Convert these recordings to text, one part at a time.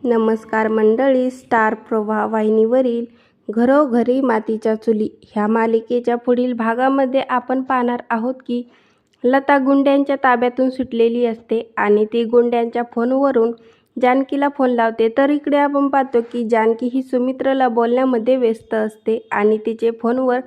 नमस्कार मंडळी, स्टार प्रवाह वाहिनीवरील घरोघरी मातीच्या चुली ह्या मालिकेच्या पुढील भागामध्ये आपण पाहणार आहोत की लता गुंड्यांच्या ताब्यातून सुटलेली असते आणि ती गुंड्यांच्या फोनवरून जानकीला फोन लावते. तर इकडे आपण पाहतो की जानकी ही सुमित्राला बोलण्यामध्ये व्यस्त असते आणि तिचे फोनवर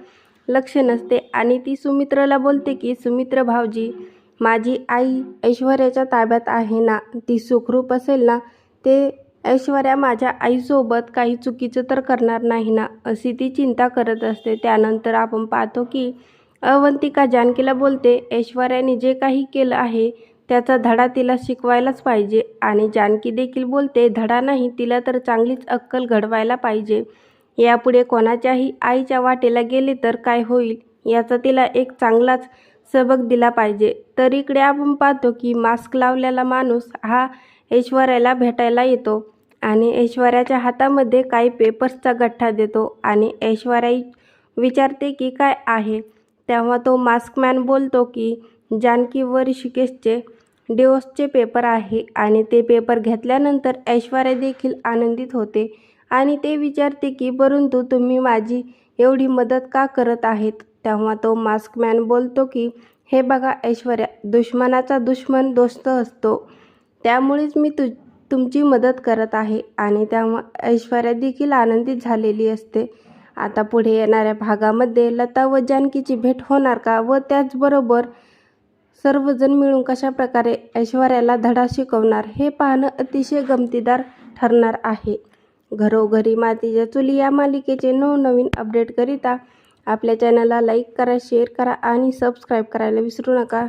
लक्ष नसते आणि ती सुमित्राला बोलते की सुमित्र भाऊजी, माझी आई ऐश्वर्याच्या ताब्यात आहे ना, ती सुखरूप असेल ना, ते ऐश्वर्या माझ्या आईसोबत काही चुकीचं तर करणार नाही ना, अशी ती चिंता करत असते. त्यानंतर आपण पाहतो की अवंतिका जानकीला बोलते, ऐश्वर्याने जे काही केलं आहे त्याचा धडा तिला शिकवायलाच पाहिजे. आणि जानकी देखील बोलते, धडा नाही, तिला तर चांगलीच अक्कल घडवायला पाहिजे. यापुढे कोणाच्याही आईच्या वाटेला गेले तर काय होईल याचा तिला एक चांगलाच सबक दिला पाहिजे. तर इकडे आपण पाहतो की मास्क लावलेला माणूस हा ऐश्वर्याला भेटायला येतो आणि ऐश्वर्याच्या हातामध्ये काही पेपर्सचा गठ्ठा देतो आणि ऐश्वर्या विचारते की काय आहे. तेव्हा तो मास्कमॅन बोलतो की जानकी व ऋषिकेशचे डिवोर्सचे पेपर आहे आणि ते पेपर घेतल्यानंतर ऐश्वर्या देखील आनंदित होते आणि ते विचारते की परंतु तुम्ही माझी एवढी मदत का करत आहेत. तेव्हा तो मास्कमॅन बोलतो की हे बघा ऐश्वर्या, दुश्मनाचा दुश्मन दोस्त असतो, त्यामुळेच मी तुमची मदत करत आहे. आणि तेव्हा ऐश्वर्या देखील आनंदित झालेली असते. आता पुढे येणाऱ्या भागामध्ये लता व जानकीची भेट होणार का व त्याचबरोबर सर्वजण मिळून कशाप्रकारे ऐश्वर्याला धडा शिकवणार हे पाहणं अतिशय गमतीदार ठरणार आहे. घरोघरी मातीच्या चुली या मालिकेचे नवनवीन अपडेटकरिता आपल्या चॅनलला लाईक करा, शेअर करा आणि सबस्क्राईब करायला विसरू नका.